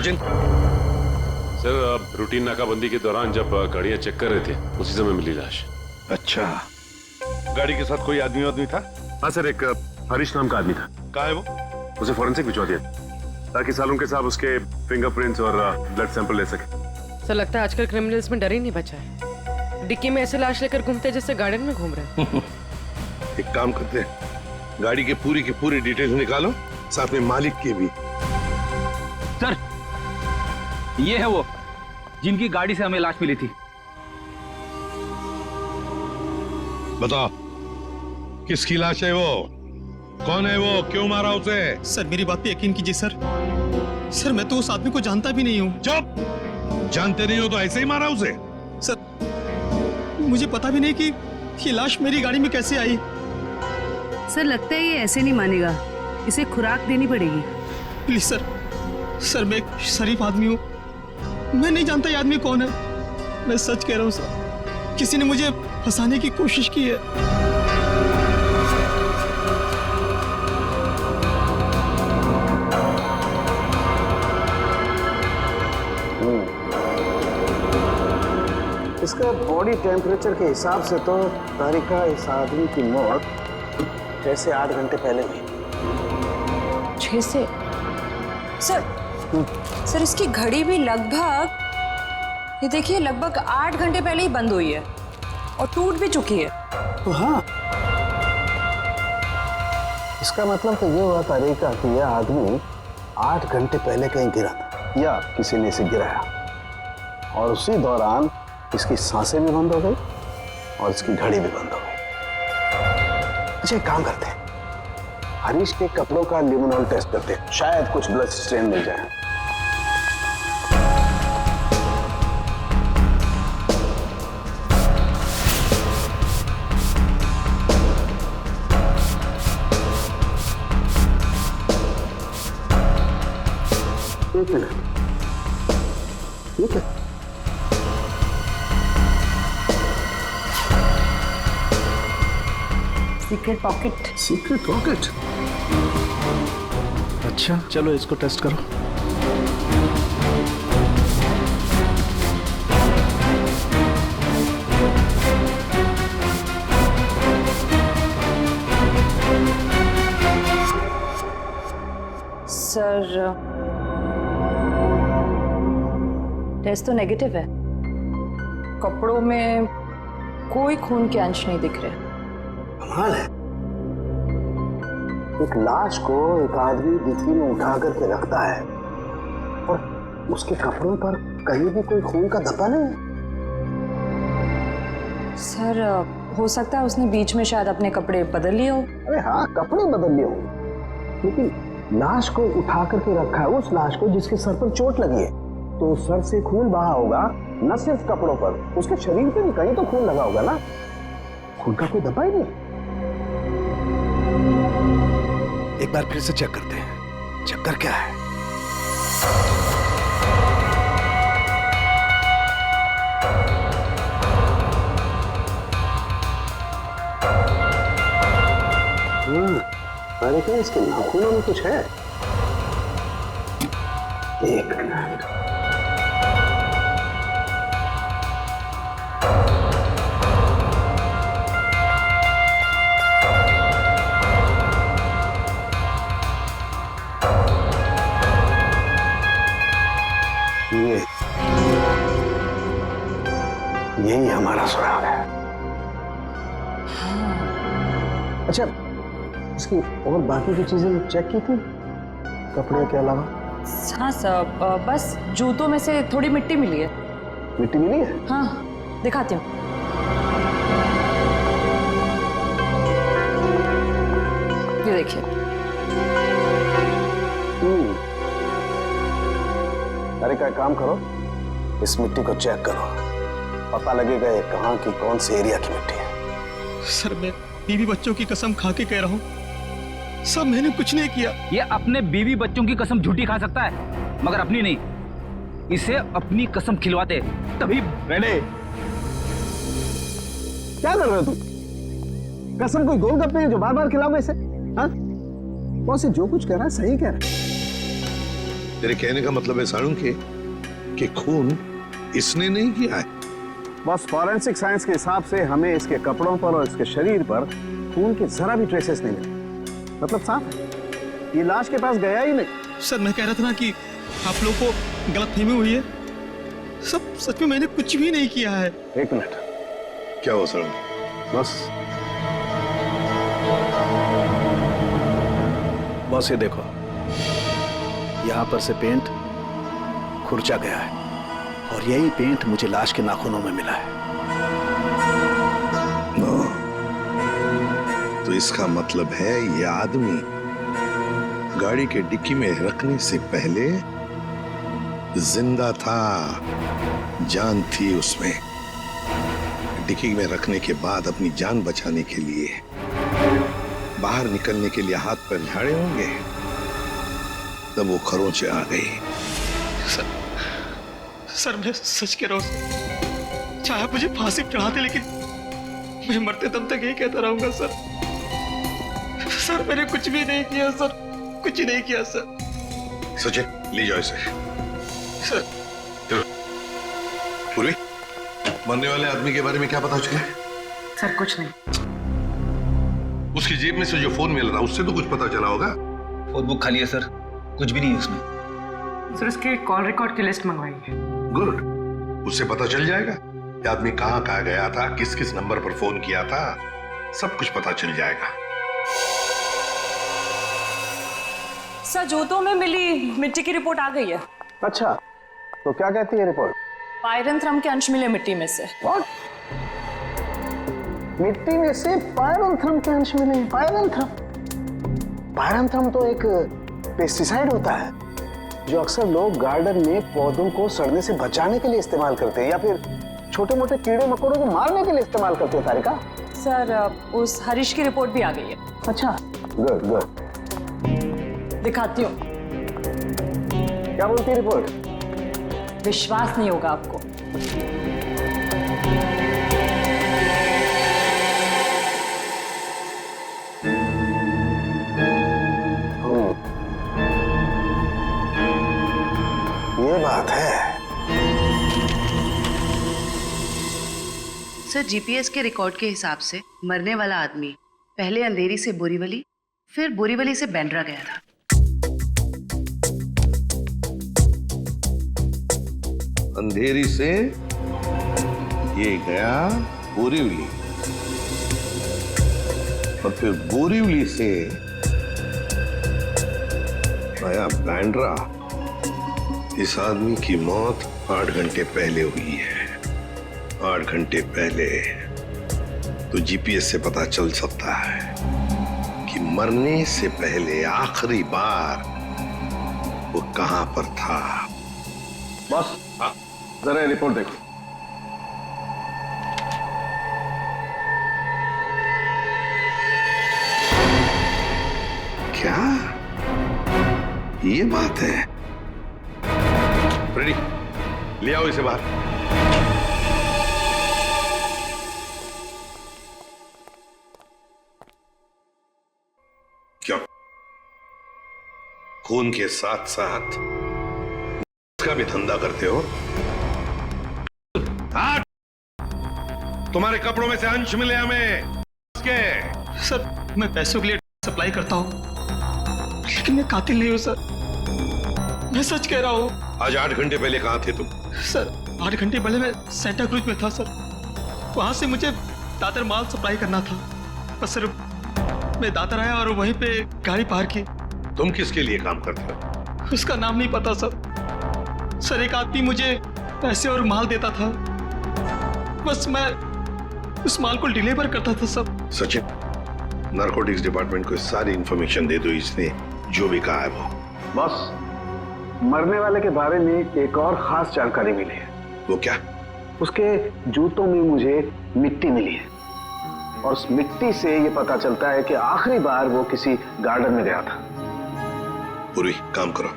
Sachin? Sir, routine नाकाबंदी के दौरान जब गाड़ियां चेक कर रहे थे उसी समय मिली लाश। अच्छा, गाड़ी के साथ कोई आदमी था? हाँ सर, एक हरीश नाम का आदमी था। कहाँ है वो? उसे फॉरेंसिक भिजवा दिया ताकि सालों के साथ उसके फिंगरप्रिंट्स और ब्लड सैंपल ले सके। सर, लगता है आजकल क्रिमिनल्स में डर ही नहीं बचा है। डिक्की में ऐसे लाश लेकर घूमते जैसे गार्डन में घूम रहे हैं। एक काम करते हैं, गाड़ी के पूरी डिटेल्स निकालो, साथ में मालिक की भी। सर, ये है वो जिनकी गाड़ी से हमें लाश मिली थी। बताओ, किसकी लाश है वो? कौन है वो? क्यों मारा उसे? सर, मेरी बात पे यकीन कीजिए सर। सर, मैं तो उस आदमी को जानता भी नहीं हूँ। चुप! जानते नहीं हो तो ऐसे ही मारा उसे? सर, मुझे पता भी नहीं कि ये लाश मेरी गाड़ी में कैसे आई। सर, लगता है ये ऐसे नहीं मानेगा, इसे खुराक देनी पड़ेगी। प्लीज सर, सर मैं एक शरीफ आदमी हूँ, मैं नहीं जानता ये आदमी कौन है। मैं सच कह रहा हूँ सर, किसी ने मुझे फंसाने की कोशिश की है। इसका बॉडी टेम्परेचर के हिसाब से तो तारिका इस आदमी की मौत 6 से 8 घंटे पहले हुई। 6 से? सर, इसकी घड़ी भी लगभग, ये देखिए, लगभग 8 घंटे पहले ही बंद हुई है और टूट भी चुकी है। तो हाँ, इसका मतलब तो ये हुआ तारिका कि यह आदमी 8 घंटे पहले कहीं गिरा था या किसी ने इसे गिराया, और उसी दौरान इसकी सांसें भी बंद हो गई और इसकी घड़ी भी बंद हो गई। अच्छा, एक काम करते हैं, हरीश के कपड़ों का लिमिनॉल टेस्ट करते हैं, शायद कुछ ब्लड स्ट्रेन मिल जाए। एक मिनट, ठीक है। Secret pocket. Secret pocket? अच्छा, चलो इसको टेस्ट करो। सर, टेस्ट तो नेगेटिव है। कपड़ों में कोई खून के अंश नहीं दिख रहे। कमाल है, एक लाश को एक आदमी डिक्की में उठा करके रखता है और उसके कपड़ों पर कहीं भी कोई खून का धब्बा नहीं है। सर, हो सकता है उसने बीच में शायद अपने कपड़े बदल लिए हो। अरे हाँ, कपड़े बदल लिए होंगे, लेकिन लाश को उठा करके रखा है उस लाश को जिसके सर पर चोट लगी है, तो सर से खून बहा होगा, न सिर्फ कपड़ों पर, उसके शरीर पे भी कहीं तो खून लगा होगा ना। खून का कोई धब्बा ही नहीं। एक बार फिर से चेक करते हैं, चक्कर क्या है। अरे क्या इसके नाखूनों में कुछ है? एक मिनट, यही हमारा सुराग है। अच्छा, इसकी और बाकी की चीजें चेक की थी कपड़े के अलावा? हाँ सर, बस जूतों में से थोड़ी मिट्टी मिली है। मिट्टी मिली है? हाँ, दिखाती हूँ। ये देखिए। अरे का काम करो, इस मिट्टी को चेक करो, पता लगेगा ये कहाँ की कौन से एरिया की मिट्टी है। सर, मैं बीवी बच्चों की कसम खा के कह रहा हूँ, सब मैंने कुछ नहीं किया। ये अपने बीवी बच्चों की कसम झूठी खा सकता है, मगर अपनी नहीं। इसे अपनी कसम खिलवाते तभी। रेने, क्या कर रहे हो तुम? कसम कोई गोलगप्पे है जो बार बार खिलाओगे इसे? हाँ? कौन से जो कुछ कह रहा है सही कह रहा है। तेरे कहने का मतलब है साळुंखे कि खून इसने नहीं किया है? बस फॉरेंसिक साइंस के हिसाब से हमें इसके कपड़ों पर और इसके शरीर पर खून के जरा भी ट्रेसेस नहीं मिले। मतलब साफ है, ये लाश के पास गया ही नहीं। सर मैं कह रहा था ना कि आप लोग को गलतफहमी हुई है। सब सच में मैंने कुछ भी नहीं किया है। एक मिनट, क्या हुआ साळुंखे? बस ये देखो, यहाँ पर से पेंट खुरचा गया है और यही पेंट मुझे लाश के नाखूनों में मिला है। तो इसका मतलब है ये आदमी गाड़ी के डिक्की में रखने से पहले जिंदा था, जान थी उसमें। डिक्की में रखने के बाद अपनी जान बचाने के लिए बाहर निकलने के लिए हाथ पर झाड़े होंगे, तब वो खरोंचे आ गई। सर मैं सच कह रहा हूँ, चाहे आप मुझे फांसी पर चढ़ाते लेकिन मैं मरते दम तक यही कहता रहूंगा सर। सर मैंने कुछ भी नहीं किया सर, कुछ नहीं किया सर। सचिन ले जाओ इसे। सर चलो। पूर्वी, मरने वाले आदमी के बारे में क्या पता चला? सर कुछ नहीं। उसकी जेब में से जो फोन मिल रहा उससे तो कुछ पता चला होगा? फोन बुक खाली है सर, कुछ भी नहीं है उसमें। सर उसके कॉल रिकॉर्ड की लिस्ट मंगवाई है। गुड, उससे पता चल जाएगा कि आदमी कहाँ कहाँ गया था, किस किस नंबर पर फोन किया था, सब कुछ पता चल जाएगा। सर जूतों में मिली मिट्टी की रिपोर्ट आ गई है। अच्छा, तो क्या कहती है रिपोर्ट? पायरंथ्रम के अंश मिले मिट्टी में से। What? मिट्टी में से पायरंथ्रम के अंश मिले? पायरंथ्रम? पायरंथ्रम तो एक पेस्टिसाइड होता है जो अक्सर लोग गार्डन में पौधों को सड़ने से बचाने के लिए इस्तेमाल करते हैं या फिर छोटे मोटे कीड़े मकोड़ों को मारने के लिए इस्तेमाल करते हैं। तारिका, सर उस हरीश की रिपोर्ट भी आ गई है। अच्छा, गुड गुड। दिखाती हूँ। क्या बोलती है रिपोर्ट? विश्वास नहीं होगा आपको। ये बात है। सर जीपीएस के रिकॉर्ड के हिसाब से मरने वाला आदमी पहले अंधेरी से बोरीवली, फिर बोरीवली से बांद्रा गया था। अंधेरी से ये गया बोरीवली और फिर बोरीवली से आया बांद्रा। इस आदमी की मौत 8 घंटे पहले हुई है। 8 घंटे पहले तो जीपीएस से पता चल सकता है कि मरने से पहले आखिरी बार वो कहां पर था। बॉस, जरा ये रिपोर्ट देखो। क्या ये बात है? रेडी, ले आओ इसे बाहर। क्यों? खून के साथ साथ इसका भी धंधा करते हो? हाँ? तुम्हारे कपड़ों में से अंश मिले हमें। इसके सर मैं पैसों के लिए सप्लाई करता हूँ लेकिन मैं कातिल नहीं हूँ सर, मैं सच कह रहा हूँ। आज 8 घंटे पहले कहां थे तुम? सर 8 घंटे पहले मैं सेंटा क्रूज में था सर। वहां से मुझे दादर माल सप्लाई करना था, बस सर मैं दादर आया और वहीं पे गाड़ी पार्क की। तुम किसके लिए काम करते हो? उसका नाम नहीं पता सर। सर एक आदमी मुझे पैसे और माल देता था, बस मैं उस माल को डिलीवर करता था सब। सचिन, नारकोटिक्स डिपार्टमेंट को सारी इंफॉर्मेशन दे दो, इसने जो भी कहा है वो। बॉस, मरने वाले के बारे में एक और खास जानकारी मिली है। वो क्या? उसके जूतों में मुझे मिट्टी मिली है और उस मिट्टी से ये पता चलता है कि आखिरी बार वो किसी गार्डन में गया था। पूरी काम करो,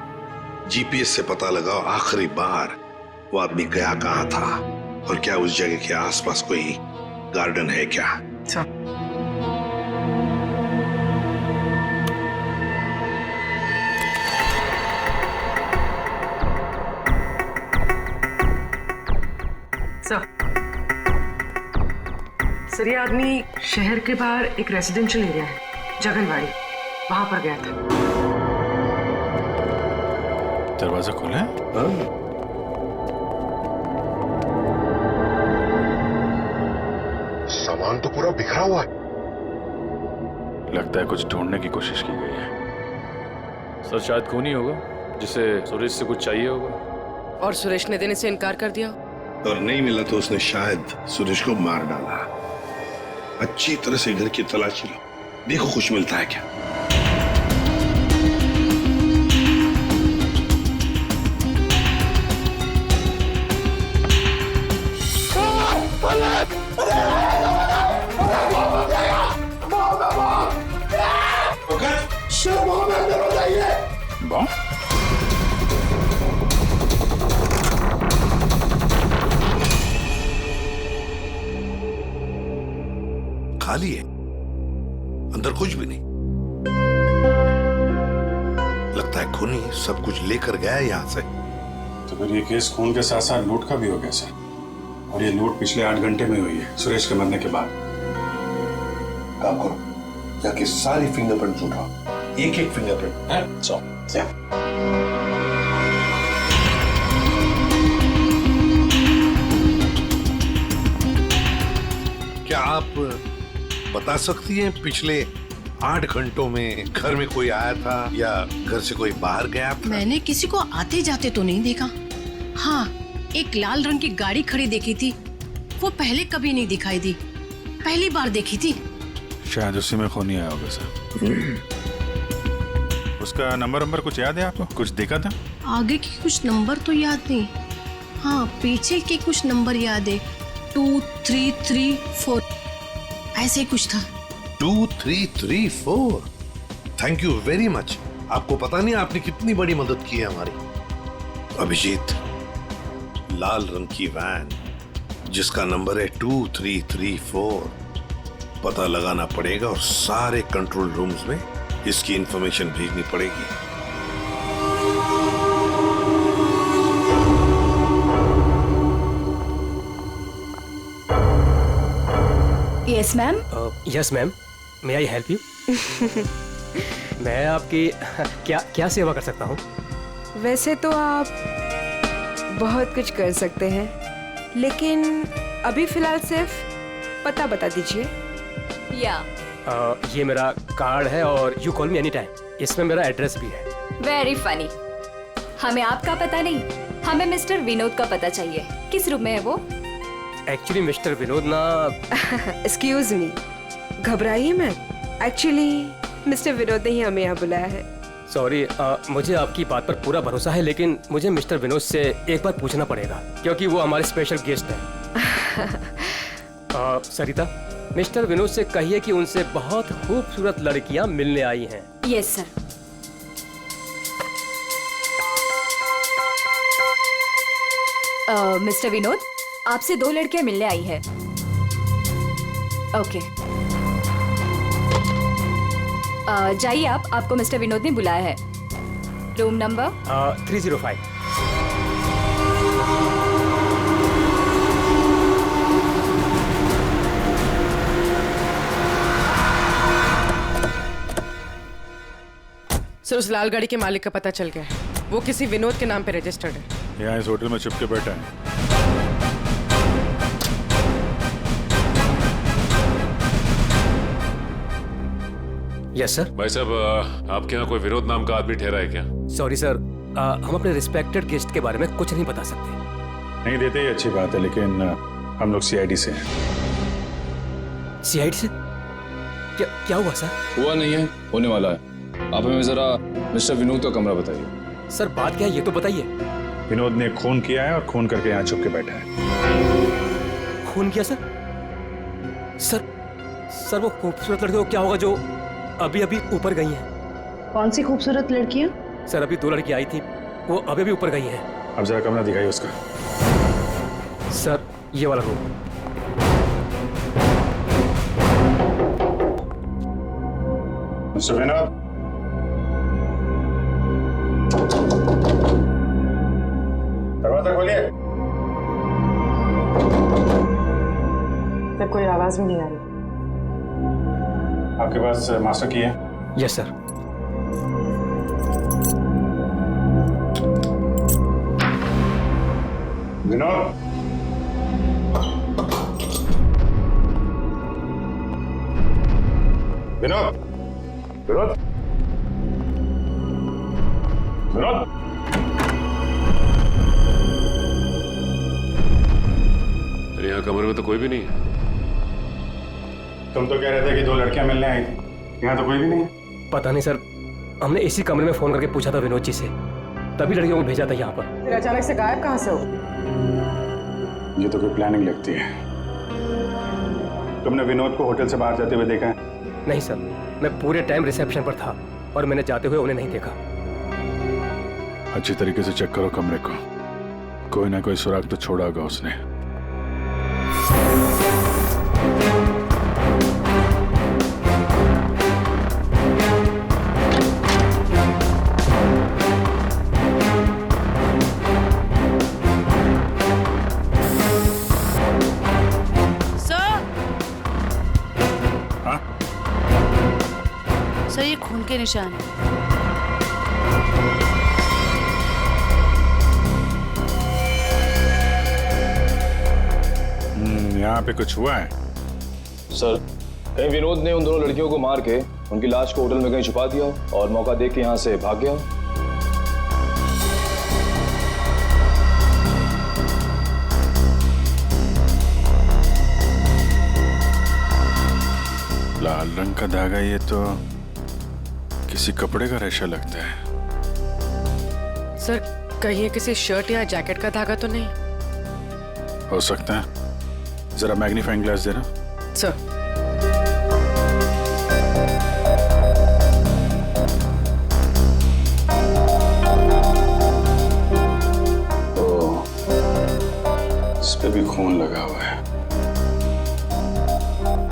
जीपीएस से पता लगाओ आखिरी बार वो आदमी गया कहां था और क्या उस जगह के आसपास कोई गार्डन है क्या? सर ये आदमी शहर के बाहर एक रेजिडेंशियल एरिया है, जगनवाड़ी, वहां पर गया था। दरवाजा खोला है? सामान तो पूरा बिखरा हुआ है। लगता है कुछ ढूंढने की कोशिश की गई है। सर शायद खून ही होगा, जिसे सुरेश से कुछ चाहिए होगा। और सुरेश ने देने से इनकार कर दिया। और नहीं मिला तो उसने शायद सुरेश को मार डाला। अच्छी तरह से घर की तलाशी लो, देखो कुछ मिलता है क्या। बॉम्ब? खाली है, अंदर कुछ भी नहीं। लगता है खूनी सब कुछ लेकर गया है यहां से। तो फिर ये केस खून के साथ साथ लूट का भी हो गया सर। और ये लूट पिछले 8 घंटे में हुई है, सुरेश के मरने के बाद। काम करो, जाके सारी फिंगरप्रिंट उठाओ, एक एक फिंगरप्रिंट है। क्या आप बता सकती हैं पिछले 8 घंटों में घर में कोई आया था या घर से कोई बाहर गया था? मैंने किसी को आते जाते तो नहीं देखा। हाँ, एक लाल रंग की गाड़ी खड़ी देखी थी, वो पहले कभी नहीं दिखाई दी, पहली बार देखी थी। शायद उसी में खून नहीं आया होगा सर। उसका नंबर कुछ याद है आपको? कुछ देखा था? आगे के कुछ नंबर तो याद नहीं, हाँ पीछे के कुछ नंबर याद है, 2 3 3 4 ऐसे कुछ था। 2 3 3 4। Thank you very much. आपको पता नहीं आपने कितनी बड़ी मदद की है हमारी। अभिजीत, लाल रंग की वैन जिसका नंबर है 2334, पता लगाना पड़ेगा और सारे कंट्रोल रूम्स में इसकी इंफॉर्मेशन भेजनी पड़ेगी। Yes ma'am. Yes ma'am, may I help you? मैं आपकी क्या सेवा कर सकता हूँ? वैसे तो आप बहुत कुछ कर सकते हैं, लेकिन अभी फिलहाल सिर्फ पता बता दीजिए। ये मेरा कार्ड है और you call me any time, इसमें मेरा एड्रेस भी है। Very funny. हमें आपका पता नहीं, हमें मिस्टर विनोद का पता चाहिए। किस रूम में है वो? एक्चुअली मिस्टर विनोद ना एक्सक्यूज मी, घबराइए मत। एक्चुअली मिस्टर विनोद ने ही हमें यहाँ बुलाया है। सॉरी, मुझे आपकी बात पर पूरा भरोसा है, लेकिन मुझे मिस्टर विनोद से एक बार पूछना पड़ेगा क्योंकि वो हमारे स्पेशल गेस्ट हैं। सरिता, मिस्टर विनोद से कहिए कि उनसे बहुत खूबसूरत लड़कियां मिलने आई हैं। Yes sir. मिस्टर विनोद, आपसे 2 लड़कियां मिलने आई हैं। ओके, जाइए आप, आपको मिस्टर विनोद ने बुलाया है। Room number 305। सर उस लाल गाड़ी के मालिक का पता चल गया है, वो किसी विनोद के नाम पे रजिस्टर्ड है। यहाँ इस होटल में छुप के बैठा है। Yes sir. भाई साहब, आपके यहाँ कोई विनोद नाम का आदमी ठहरा है क्या? सॉरी सर, हम अपने रिस्पेक्टेड गेस्ट के बारे में कुछ नहीं बता सकते। नहीं देते ये अच्छी बात है, लेकिन हम लोग सीआईडी से हैं। सीआईडी से? क्या हुआ सर? हुआ नहीं है, होने वाला है। आप हमें जरा मिस्टर विनोद का कमरा बताइए। सर बात क्या है ये तो बताइए। विनोद ने खून किया है और खून करके यहाँ छुप के बैठा है। खून किया सर? सर वो खूबसूरत लड़की को क्या होगा जो अभी अभी ऊपर गई हैं? कौन सी खूबसूरत लड़कियां? सर अभी 2 लड़की आई थी, वो अभी अभी ऊपर गई हैं। अब जरा कमरा दिखाइए उसका। सर ये वाला रूम। मिस्टर विनोद, दरवाजा खोलिए। कोई आवाज भी नहीं आ रही। आपके पास मास्टर की है? Yes sir. विनोद, विनोद, विनोद, विनोद। अरे यहाँ कमरे में तो कोई भी नहीं है। तुम तो कह रहे थे कि 2 लड़कियां मिलने आई थी, यहाँ तो कोई भी नहीं है। पता नहीं सर, हमने इसी कमरे में फोन करके पूछा था विनोद जी से, तभी लड़कियों को भेजा था यहाँ पर। फिर अचानक से गायब कहाँ से हो? ये तो कोई प्लानिंग लगती है। तुमने विनोद को होटल से बाहर जाते हुए देखा है? नहीं सर, मैं पूरे टाइम रिसेप्शन पर था और मैंने जाते हुए उन्हें नहीं देखा। अच्छी तरीके से चेक करो कमरे को, कोई ना कोई सुराग तो छोड़ा होगा उसने। सर, ये खून के निशान है। यहाँ पे कुछ हुआ है? सर, कहीं विनोद ने उन दोनों लड़कियों को मार के उनकी लाश को होटल में कहीं छुपा दिया हो और मौका देख के यहाँ से भाग गया हो। लाल रंग का धागा, ये तो किसी कपड़े का रेशा लगता है। सर, कहीं ये किसी शर्ट या जैकेट का धागा तो नहीं? हो सकता है। जरा मैग्नीफाइंग ग्लास देना। सर। तो इस पे भी खून लगा हुआ है।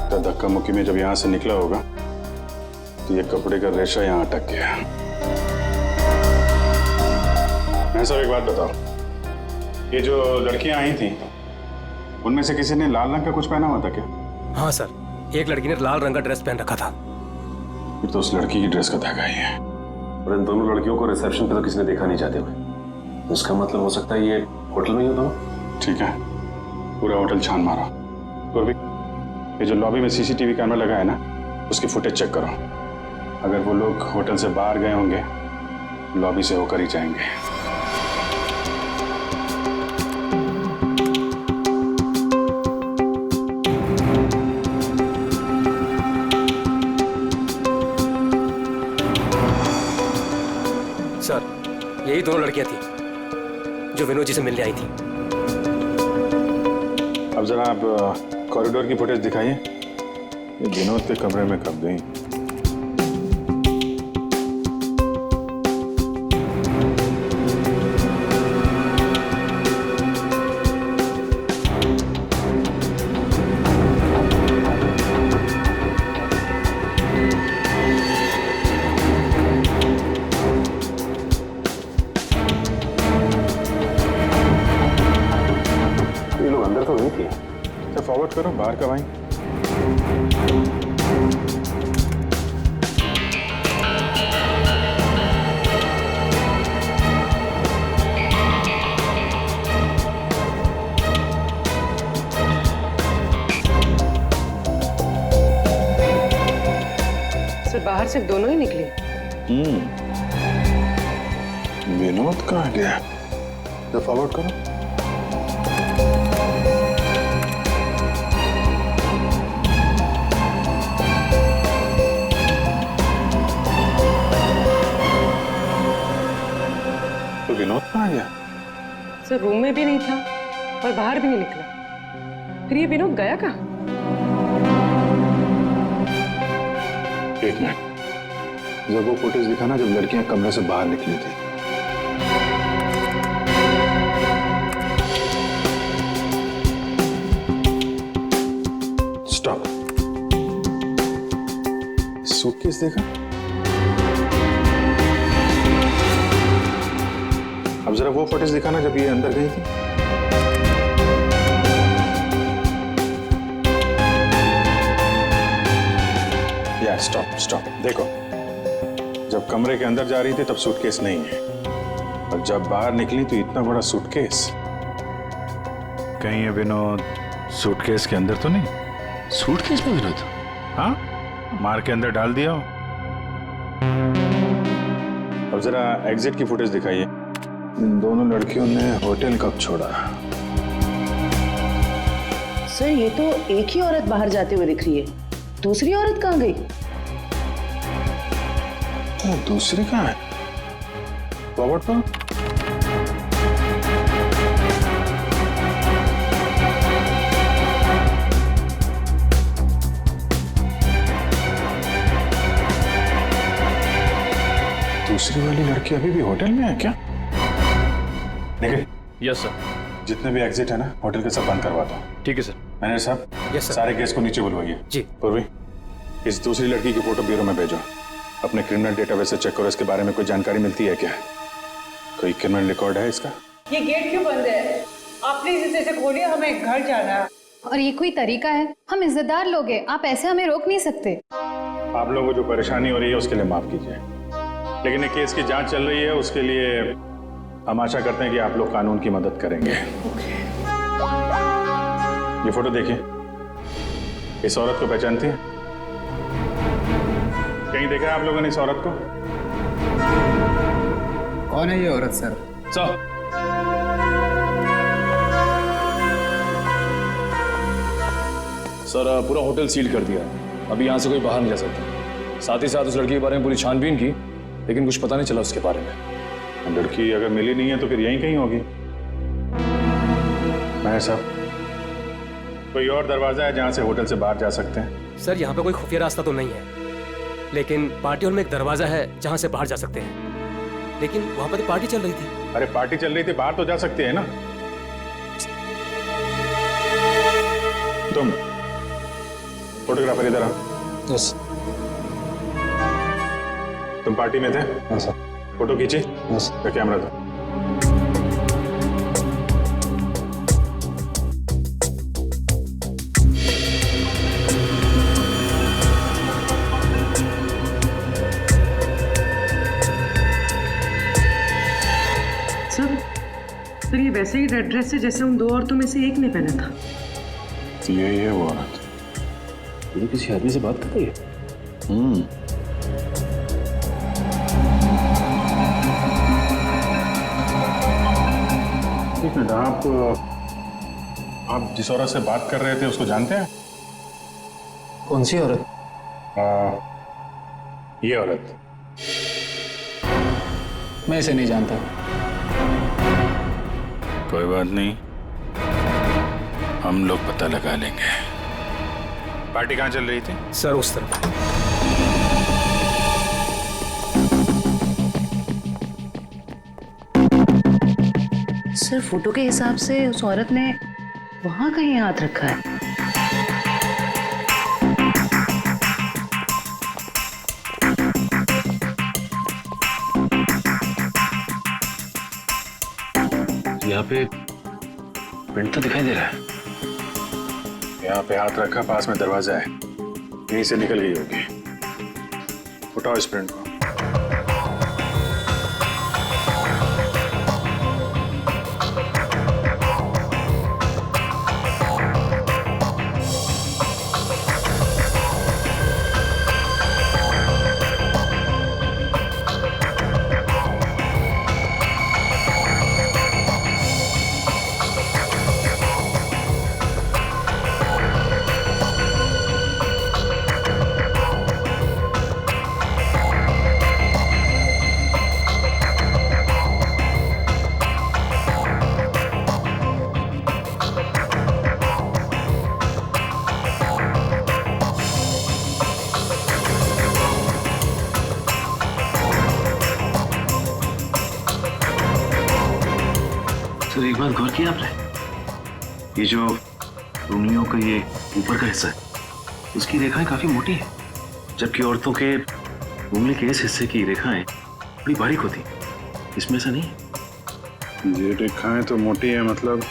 तो धक्का मुक्की में जब यहाँ से निकला होगा तो ये कपड़े का रेशा यहाँ अटक गया। मैं सब एक बात बताओ, ये जो लड़कियां आई थी उनमें से किसी ने लाल रंग का कुछ पहना हुआ था क्या? हाँ सर, एक लड़की ने लाल रंग का ड्रेस पहन रखा था। फिर तो उस लड़की की ड्रेस का धागा ही है। और इन दोनों लड़कियों को रिसेप्शन पे तो किसी ने देखा नहीं जाते हुए। इसका मतलब हो सकता है ये होटल में ही होता हो। ठीक है, पूरा होटल छान मारो। और भी ये जो लॉबी में सीसीटीवी कैमरा लगा है ना, उसकी फुटेज चेक करो। अगर वो लोग होटल से बाहर गए होंगे, लॉबी से होकर ही जाएंगे। सर, यही दोनों लड़कियां थी जो विनोद जी से मिलने आई थी। अब जरा आप कॉरिडोर की फुटेज दिखाइए। ये विनोद के कमरे में कब गई? ये लोग अंदर तो नहीं थे। अच्छा, फॉरवर्ड करो बाहर का भाई। सर, बाहर सिर्फ दोनों ही निकले। विनोद कहाँ गया? तो फॉरवर्ड करो। तो विनोद कहाँ गया? सर, रूम में भी नहीं था और बाहर भी नहीं निकला। फिर ये विनोद गया कहाँ? एक मिनट, जब वो फुटेज दिखाना जब लड़कियां कमरे से बाहर निकली थी। स्टॉप। सूटकेस देखा? अब जरा वो फुटेज दिखाना जब ये अंदर गई थी। Stop stop. देखो, जब कमरे के अंदर जा रही थी तब सूटकेस नहीं है, और जब बाहर निकली तो इतना बड़ा सूटकेस। कहीं ये विनोद सूटकेस के अंदर तो नहीं? सूटकेस में विनोद? हाँ, मार के अंदर डाल दिया हो। अब जरा एग्जिट की फुटेज दिखाइए। इन दोनों लड़कियों ने होटल कब छोड़ा? सर ये तो एक ही औरत बाहर जाते हुए दिख रही है, दूसरी औरत कहाँ गई? दूसरी कहाँ है? रॉबर्ट पर? दूसरी वाली लड़की अभी भी होटल में है क्या? निखिल। Yes sir. जितने भी एग्जिट है ना होटल के सब बंद करवा दो। ठीक है सर। मैनेजर साहब, यस सर। सारे केस को नीचे बुलवाइए। जी। पूर्वी, इस दूसरी लड़की की फोटो ब्यूरो में भेजो। अपने क्रिमिनल डेटाबेस से चेक करो, इसके बारे में कोई जानकारी मिलती है क्या? कोई क्रिमिनल रिकॉर्ड है इसका? ये गेट क्यों बंद है? आप प्लीज इसे खोलिए, हमें घर जाना है। और ये कोई तरीका है? हम इज्जतदार लोग हैं, आप ऐसे हमें रोक नहीं सकते। आप लोगों को जो परेशानी हो रही है उसके लिए माफ कीजिए, लेकिन ये केस की जांच चल रही है, उसके लिए हम आशा करते हैं कि आप लोग कानून की मदद करेंगे। ये फोटो देखिए, इस औरत को पहचानती है? कहीं देखा है आप लोगों ने इस औरत को? कौन है ये औरत सर? सर पूरा होटल सील कर दिया, अभी यहाँ से कोई बाहर नहीं जा सकता। साथ ही साथ उस लड़की के बारे में पूरी छानबीन की, लेकिन कुछ पता नहीं चला उसके बारे में। लड़की अगर मिली नहीं है तो फिर यहीं कहीं होगी। मैं साहब, कोई और दरवाजा है जहां से होटल से बाहर जा सकते हैं? सर यहाँ पे कोई खुफिया रास्ता तो नहीं है, लेकिन पार्टी हॉल में एक दरवाजा है जहां से बाहर जा सकते हैं, लेकिन वहां पर तो पार्टी चल रही थी। अरे पार्टी चल रही थी, बाहर तो जा सकते हैं ना। तुम फोटोग्राफर इधर आओ। यस। तुम पार्टी में थे? हाँ सर। फोटो खींची? यस। तो कैमरा दो। सर ये वैसे ही रेड ड्रेस है जैसे उन दो औरतों में से एक ने पहना था। यही है वो औरत। ये किसी आदमी से बात कर रही है? एक मिनट, आप जिस औरत से बात कर रहे थे उसको जानते हैं? कौन सी औरत? ये औरत। मैं इसे नहीं जानता। कोई बात नहीं, हम लोग पता लगा लेंगे। पार्टी कहाँ चल रही थी? सर उस तरफ। सर फोटो के हिसाब से उस औरत ने वहां कहीं हाथ रखा है। यहाँ पे प्रिंट तो दिखाई दे रहा है। यहाँ पे हाथ रखा, पास में दरवाजा है, यहीं से निकल गई होगी। उठाओ इस प्रिंट को। सर एक बात गौर किया आपने? ये जो उंगलियों का ये ऊपर का हिस्सा है, उसकी रेखाएं काफी मोटी है, जबकि औरतों के उंगली के इस हिस्से की रेखाएं बड़ी बारीक होती। इसमें ऐसा नहीं है। ये रेखाएं तो मोटी है, मतलब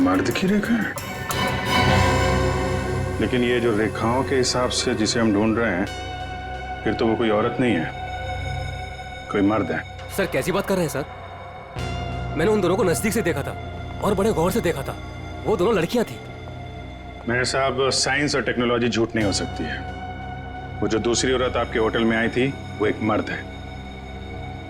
मर्द की रेखा है। लेकिन ये जो रेखाओं के हिसाब से जिसे हम ढूंढ रहे हैं, फिर तो वो कोई औरत नहीं है, कोई मर्द है। सर कैसी बात कर रहे हैं सर? मैंने उन दोनों को नजदीक से देखा था और बड़े गौर से देखा था। वो दोनों लड़कियां थी। मेरे साहब, साइंस और टेक्नोलॉजी झूठ नहीं हो सकती है। वो जो दूसरी औरत आपके होटल में आई थी, वो एक मर्द है।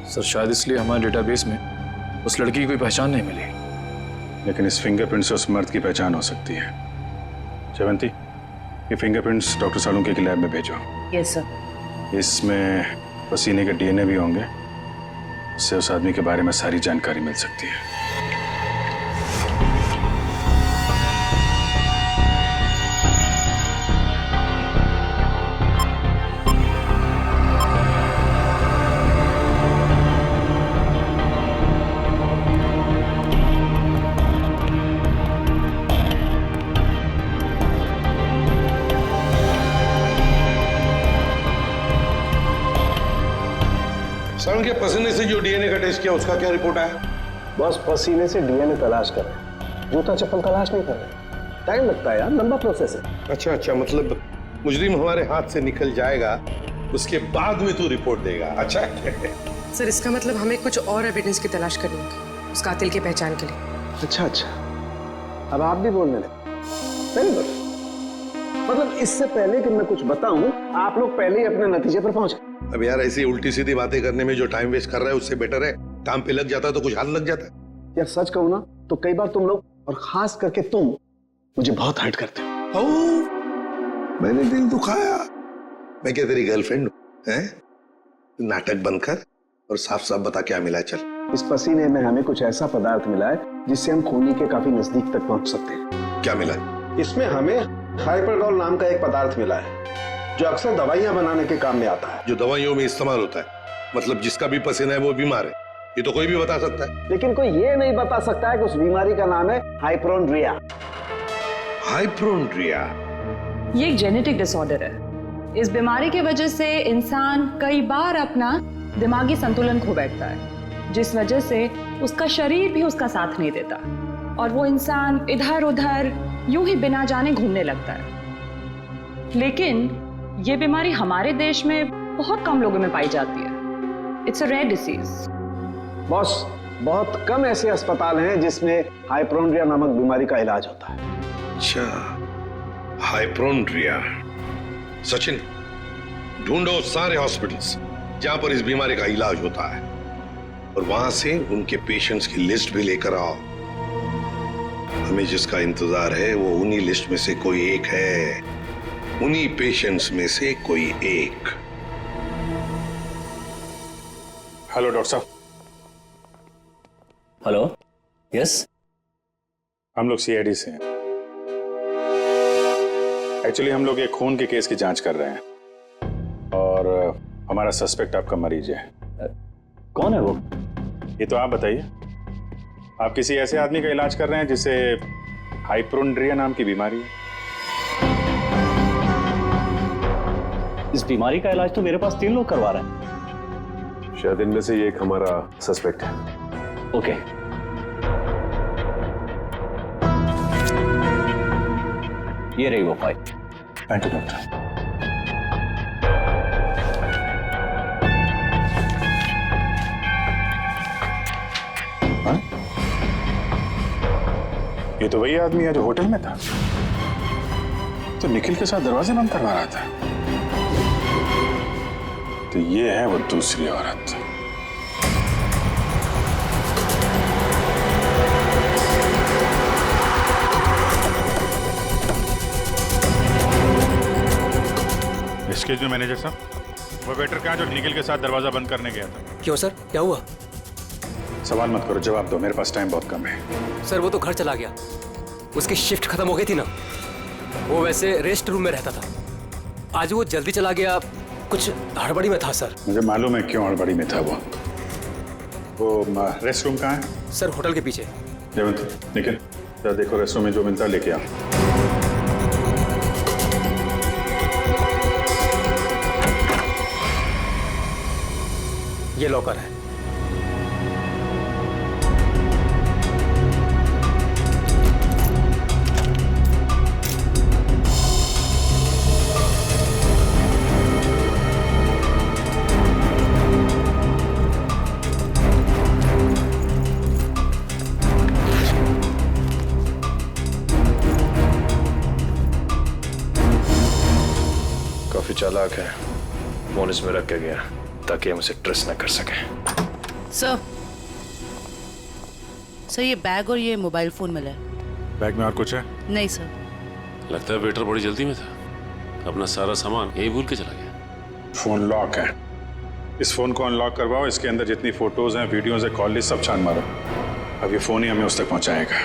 सर शायद इसलिए हमारे डेटाबेस में उस लड़की की कोई पहचान नहीं मिली। लेकिन इस फिंगरप्रिंट से उस मर्द की पहचान हो सकती है। जयवंती, ये फिंगरप्रिंट्स डॉक्टर सालुंके की लैब में भेजो। Yes sir. इसमें पसीने के डीएनए भी होंगे, इससे उस आदमी के बारे में सारी जानकारी मिल सकती है। सर, उनके पसीने से जो डीएनए का टेस्ट किया उसका क्या रिपोर्ट आया? बस पसीने से डीएनए तलाश कर रहे हैं, जूता चप्पल तलाश नहीं कर रहे। टाइम लगता है यार, लंबा प्रोसेस है। अच्छा, मतलब मुजरिम हमारे हाथ से निकल जाएगा, उसके बाद में तू रिपोर्ट देगा। अच्छा सर, इसका मतलब हमें कुछ और एविडेंस की तलाश करनी होगी उस कातिल की पहचान के लिए। अच्छा, अब आप भी बोलने लगे। Very good. मतलब इससे पहले कि मैं कुछ बताऊं, आप लोग पहले ही अपने नतीजे पर पहुंच गए। अब यार, ऐसी उल्टी सीधी बातें करने में जो टाइम वेस्ट कर रहा है उससे बेटर है काम पे लग जाता है तो कुछ हाथ लग जाता है। यार सच कहूं ना तो कई बार तुम लोग, और खास करके तुम, मुझे बहुत हर्ट करते हो। मैंने दिल दुखाया? मैं क्या तेरी गर्लफ्रेंड हूं? नाटक बंद कर और साफ साफ बता क्या मिला। चल। इस पसीने में हमें कुछ ऐसा पदार्थ मिला है जिससे हम खूनी के काफी नजदीक तक पहुंच सकते हैं। क्या मिला है? इसमें हमें हाइपरडोल नाम का एक पदार्थ मिला है जो अक्सर दवाइयां बनाने के काम में आता है। जो दवाइयों में इस्तेमाल होता है? मतलब जिसका भी पसीना है वो बीमार है, ये तो कोई भी बता सकता है। लेकिन कोई ये नहीं बता सकता है कि उस बीमारी का नाम है हाइपोक्रोंड्रिया। हाइपोक्रोंड्रिया ये एक जेनेटिक डिसऑर्डर है। इस बीमारी की वजह से इंसान कई बार अपना दिमागी संतुलन खो बैठता है, जिस वजह से उसका शरीर भी उसका साथ नहीं देता और वो इंसान इधर उधर यूं ही बिना जाने घूमने लगता है। लेकिन ये बीमारी हमारे देश में बहुत कम लोगों में पाई जाती है। It's a rare disease. Boss, बहुत कम ऐसे अस्पताल हैं जिसमें हाइपोक्रोंड्रिया नामक बीमारी का इलाज होता है। अच्छा, हाइपोक्रोंड्रिया। सचिन, ढूंढो सारे हॉस्पिटल्स जहां पर इस बीमारी का इलाज होता है और वहां से उनके पेशेंट्स की लिस्ट भी लेकर आओ। हमें जिसका इंतजार है वो उन्हीं लिस्ट में से कोई एक है, उन्हीं पेशेंट्स में से कोई एक। हेलो डॉक्टर साहब। Hello, yes. हम लोग सीआईडी से हैं। एक्चुअली हम लोग एक खून के केस की जांच कर रहे हैं और हमारा सस्पेक्ट आपका मरीज है। कौन है वो? ये तो आप बताइए। आप किसी ऐसे आदमी का इलाज कर रहे हैं जिसे हाइपोक्रोंड्रिया नाम की बीमारी है? इस बीमारी का इलाज तो मेरे पास 3 लोग करवा रहे हैं। शायद इनमें से ये एक हमारा सस्पेक्ट है। ओके। ये रही वो फाइल। Thank you doctor. ये तो वही आदमी है जो होटल में था, तो निखिल के साथ दरवाजे बंद करवा रहा था। तो ये है वो दूसरी औरत। एक्सक्यूज मी मैनेजर साहब, वो वेटर कहाँ जो निखिल के साथ दरवाजा बंद करने गया था? क्यों सर, क्या हुआ? सवाल मत करो, जवाब दो, मेरे पास टाइम बहुत कम है। सर वो तो घर चला गया, उसकी शिफ्ट खत्म हो गई थी ना। वो वैसे रेस्ट रूम में रहता था, आज वो जल्दी चला गया, कुछ हड़बड़ी में था सर। मुझे मालूम है क्यों हड़बड़ी में था वो रेस्ट रूम कहाँ है? सर होटल के पीछे। जयवंत, निखिल जरा देखो रेस्ट रूम में जो मिलता है लेके आओ। ये लॉकर है। काफी चालाक है। फोन इसमें रख के गया ताकि हम उसे ट्रेस न कर सके। सर ये बैग और ये मोबाइल फोन मिला है। बैग में और कुछ है? नहीं सर। लगता है वेटर बड़ी जल्दी में था, अपना सारा सामान यही भूल के चला गया। फोन लॉक है, इस फोन को अनलॉक करवाओ, इसके अंदर जितनी फोटोज हैं, वीडियोज है, कॉल लिस्ट सब छान मारो। अब ये फोन ही हमें उस तक पहुंचाएगा।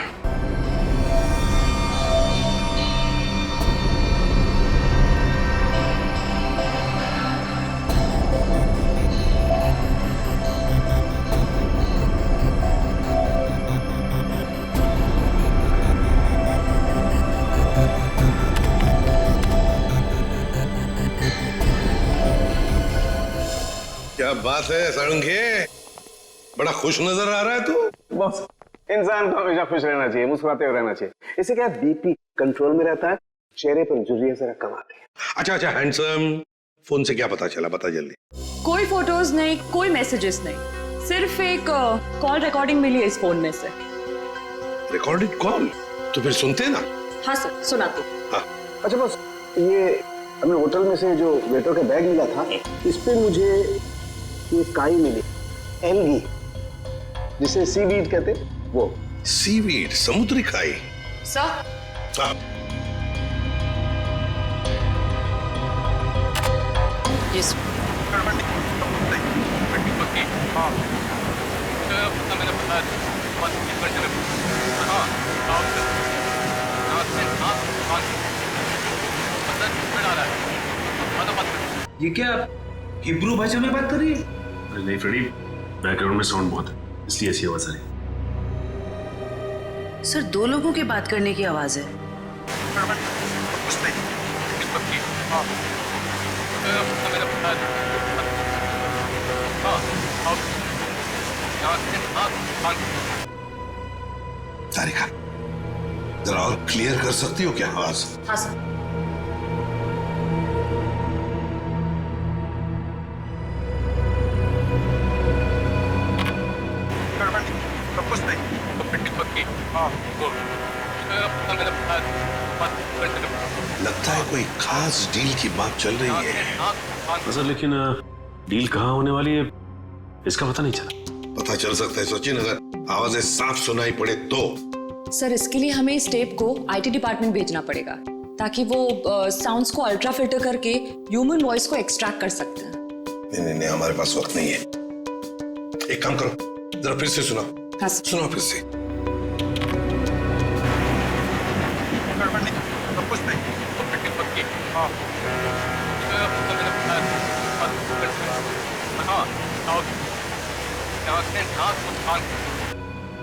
क्या बात है सारंगे, बड़ा खुश नजर आ रहा है तू। बस इंसान को हमेशा खुश रहना चाहिए, मुस्कुराते हुए रहना चाहिए। इससे क्या बीपी कंट्रोल में रहता है, चेहरे पर झुर्रियां जरा कम आती है। अच्छा हैंडसम, फोन से क्या पता चला, बता जल्दी। कोई फोटोज नहीं, कोई मैसेजेस नहीं, सिर्फ एक कॉल रिकॉर्डिंग मिली है इस फोन में से। Recorded call? तो फिर सुनते ना। हाँ सर, सुनाते। हाँ। अच्छा बस, ये हमें होटल में से जो वेटर का बैग मिला था, इस पे मुझे ये काई मिली, एल्गी, जिसे सीवीड कहते, वो। सीवीड, समुद्री काई। सर। हाँ। यस। ये क्या हिब्रू भाषा में बात कर रही है? अरे नहीं फ्रेडी, बैकग्राउंड में साउंड बहुत है, इसलिए ऐसी आवाज आ रही है। सर 2 लोगों के बात करने की आवाज है। तारिका, जरा और क्लियर कर सकती हो क्या आवाज? हाँ सर। लगता है कोई खास डील की बात चल रही है। सर लेकिन डील कहाँ होने वाली है इसका पता नहीं चला। पता चल सकता है सचिन, अगर आवाजें साफ सुनाई पड़े तो। सर इसके लिए हमें इस टेप को आईटी डिपार्टमेंट भेजना पड़ेगा ताकि वो साउंड्स को अल्ट्रा फिल्टर करके ह्यूमन वॉइस को एक्सट्रैक्ट कर सकते हैं। नहीं, हमारे पास वक्त नहीं है। एक काम करो, जरा फिर से सुनाओ। हाँ सुनाओ फिर से।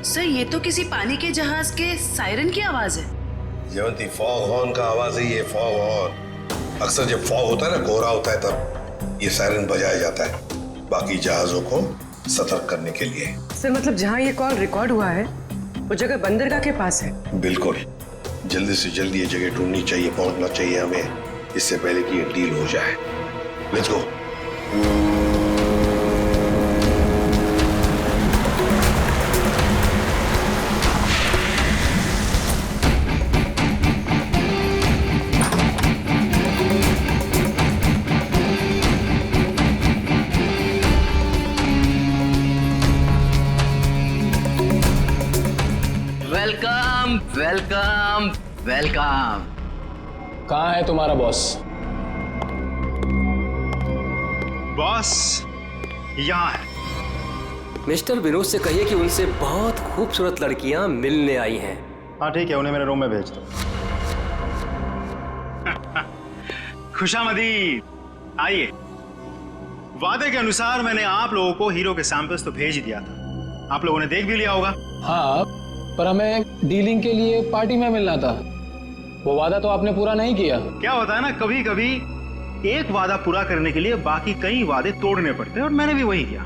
सर ये तो किसी पानी के जहाज के सायरन की आवाज है। जयवंती, फॉग हॉर्न का आवाज है ये, फॉग हॉर्न। अक्सर जब फॉग होता है ना, कोहरा होता है, तब ये सायरन बजाया जाता है बाकी जहाजों को सतर्क करने के लिए। सर मतलब जहाँ ये कॉल रिकॉर्ड हुआ है वो जगह बंदरगाह के पास है? बिल्कुल, जल्दी से जल्दी ये जगह ढूंढनी चाहिए, पहुंचना चाहिए हमें, इससे पहले कि ये डील हो जाए। Let's go. Welcome welcome welcome. कहाँ है तुम्हारा बॉस? बॉस यहाँ है। मिस्टर विनोद से कहिए कि उनसे बहुत खूबसूरत लड़कियां मिलने आई हैं। हाँ ठीक है, उन्हें मेरे रूम में भेज दो। खुशामदीद, आइए। वादे के अनुसार मैंने आप लोगों को हीरो के सैंपल्स तो भेज ही दिया था, आप लोगों ने देख भी लिया होगा। हाँ, पर हमें डीलिंग के लिए पार्टी में मिलना था, वो वादा तो आपने पूरा नहीं किया। क्या होता है ना, कभी कभी एक वादा पूरा करने के लिए बाकी कई वादे तोड़ने पड़ते हैं, और मैंने भी वही किया।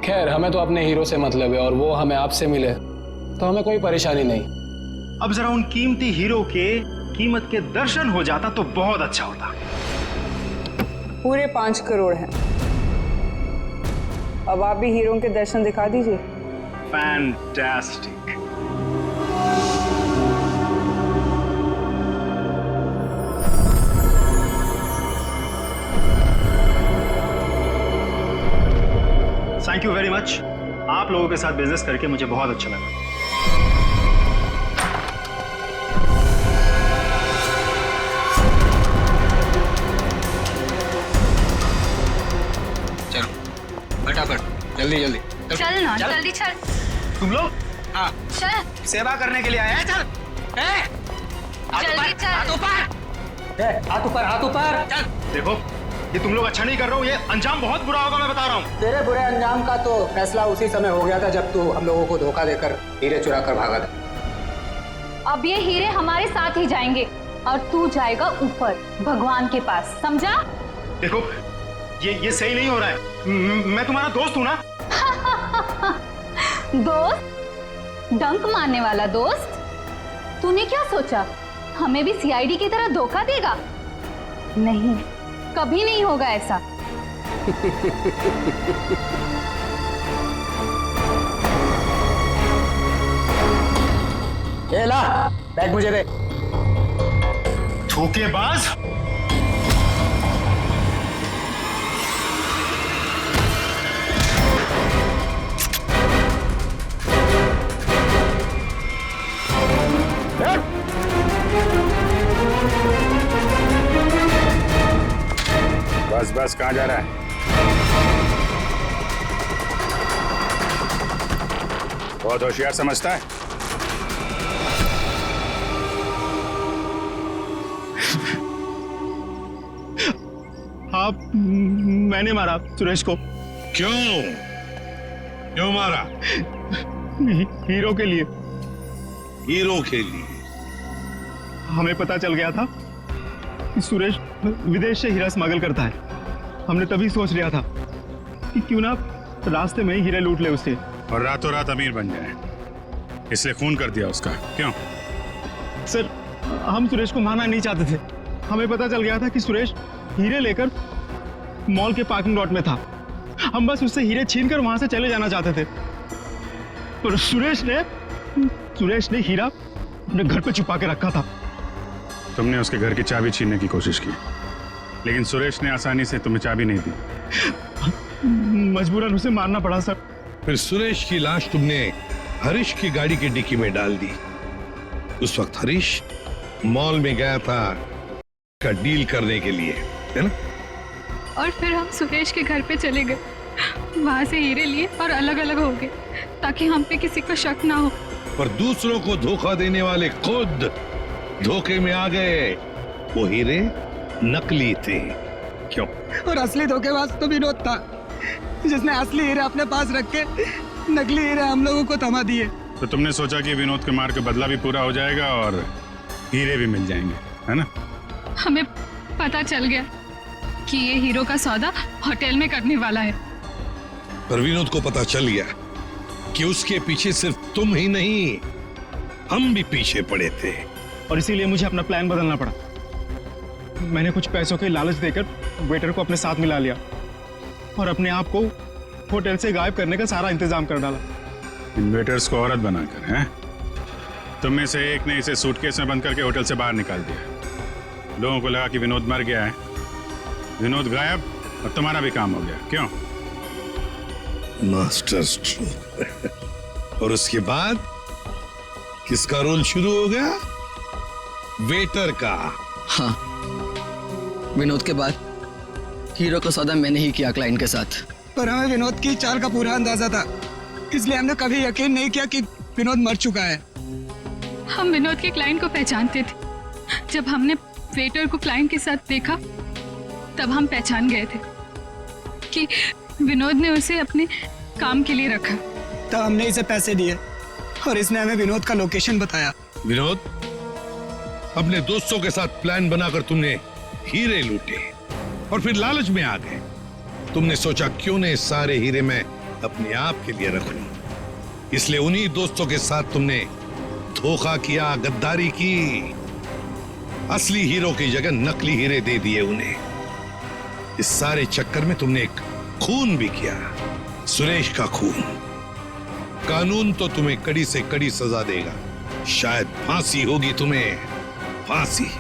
खैर, हमें तो अपने हीरो से मतलब है और वो हमें आपसे मिले तो हमें कोई परेशानी नहीं। अब जरा उन कीमती हीरो के कीमत के दर्शन हो जाता तो बहुत अच्छा होता। पूरे 5 करोड़ हैं। अब आप भी हीरो के दर्शन दिखा दीजिए। Fantastic. Thank you very much. आप लोगों के साथ बिजनेस करके मुझे बहुत अच्छा लगा। चलो फटाफट, जल्दी जल्दी चल ना, जल्दी चल। तुम लोग? हाँ चल, सेवा करने के लिए आए हैं। चल जल्दी चल। हाथ ऊपर, हाथ ऊपर, चल। देखो, ये तुम लोग अच्छा नहीं कर रहे हो, ये अंजाम बहुत बुरा होगा, मैं बता रहा हूँ। तेरे बुरे अंजाम का तो फैसला उसी समय हो गया था जब तू हम लोगों को धोखा देकर हीरे चुरा कर भागा था। अब ये हीरे हमारे साथ ही जाएंगे और तू जाएगा ऊपर भगवान के पास, समझा? देखो, ये सही नहीं हो रहा है। मैं तुम्हारा दोस्त हूँ ना। दोस्त? डंक मारने वाला दोस्त? तूने क्या सोचा हमें भी सीआईडी की तरह धोखा देगा? नहीं, कभी नहीं होगा ऐसा। ये ला, बैग मुझे दे। धोखेबाज! बस बस, कहाँ जा रहा है? बहुत होशियार समझता है। आप, मैंने मारा सुरेश को। क्यों? क्यों मारा? हीरो के लिए। हीरो के लिए? हमें पता चल गया था कि सुरेश विदेश से हीरा स्मगल करता है। हमने तभी सोच लिया था कि क्यों ना रास्ते में ही हीरे लूट ले उससे, और रातों रात अमीर बन जाए, इसलिए खून कर दिया उसका। क्यों? सर, हम सुरेश को मारना नहीं चाहते थे। हमें पता चल गया था कि सुरेश हीरे लेकर मॉल के पार्किंग लॉट में था। हम बस उससे हीरे छीनकर वहां से चले जाना चाहते थे, पर सुरेश ने हीरा अपने घर पे छुपा के रखा था। तुमने उसके घर की चाबी छीनने की कोशिश की, लेकिन सुरेश ने आसानी से तुम्हें चाबी नहीं दी। मजबूरन उसे मारना पड़ा सर। फिर सुरेश की लाश तुमने हरीश की गाड़ी की डिक्की में डाल दी। उस वक्त हरीश मॉल में गया था का डील करने के लिए, है ना? और फिर हम सुरेश के घर पे चले गए, वहां से हीरे लिए और अलग अलग हो गए ताकि हम पे किसी को शक ना हो। पर दूसरों को धोखा देने वाले खुद धोखे में आ गए। वो हीरे नकली थे। क्यों? और असली धोखेबाज तो विनोद था, जिसने असली हीरे अपने पास रख के नकली हीरे हम लोगों को थमा दिए। तो तुमने सोचा कि विनोद के मार के बदला भी पूरा हो जाएगा और हीरे भी मिल जाएंगे, है ना? हमें पता चल गया कि ये हीरो का सौदा होटल में करने वाला है। पर विनोद को पता चल गया कि उसके पीछे सिर्फ तुम ही नहीं, हम भी पीछे पड़े थे। और इसीलिए मुझे अपना प्लान बदलना पड़ा। मैंने कुछ पैसों के लालच देकर वेटर को अपने साथ मिला लिया और अपने आप को होटल से गायब करने का सारा इंतजाम कर डाला। इन वेटर्स को औरत बनाकर, हैं? तुम में से एक ने इसे सूटकेस में बंद करके होटल से बाहर निकाल दिया। लोगों को लगा कि विनोद मर गया है, विनोद गायब, और तुम्हारा भी काम हो गया। क्यों? Master stroke. और उसके बाद किसका रोल शुरू हो गया? वेटर का। हाँ, विनोद के बाद हीरो का सौदा मैंने ही किया क्लाइंट के साथ। पर हमें विनोद की चाल का पूरा अंदाजा था, इसलिए हमने कभी यकीन नहीं किया कि विनोद मर चुका है। हम विनोद के क्लाइंट को पहचानते थे। जब हमने वेटर को क्लाइंट के साथ देखा तब हम पहचान गए थे कि विनोद ने उसे अपने काम के लिए रखा। तब हमने इसे पैसे दिए और इसने हमें विनोद का लोकेशन बताया। विनोद, अपने दोस्तों के साथ प्लान बनाकर तुमने हीरे लूटे और फिर लालच में आ गए। तुमने सोचा क्यों न सारे हीरे मैं अपने आप के लिए रख लूं, इसलिए उन्हीं दोस्तों के साथ तुमने धोखा किया, गद्दारी की। असली हीरो की जगह नकली हीरे दे दिए उन्हें। इस सारे चक्कर में तुमने एक खून भी किया, सुरेश का खून। कानून तो तुम्हें कड़ी से कड़ी सजा देगा, शायद फांसी होगी तुम्हें, फांसी।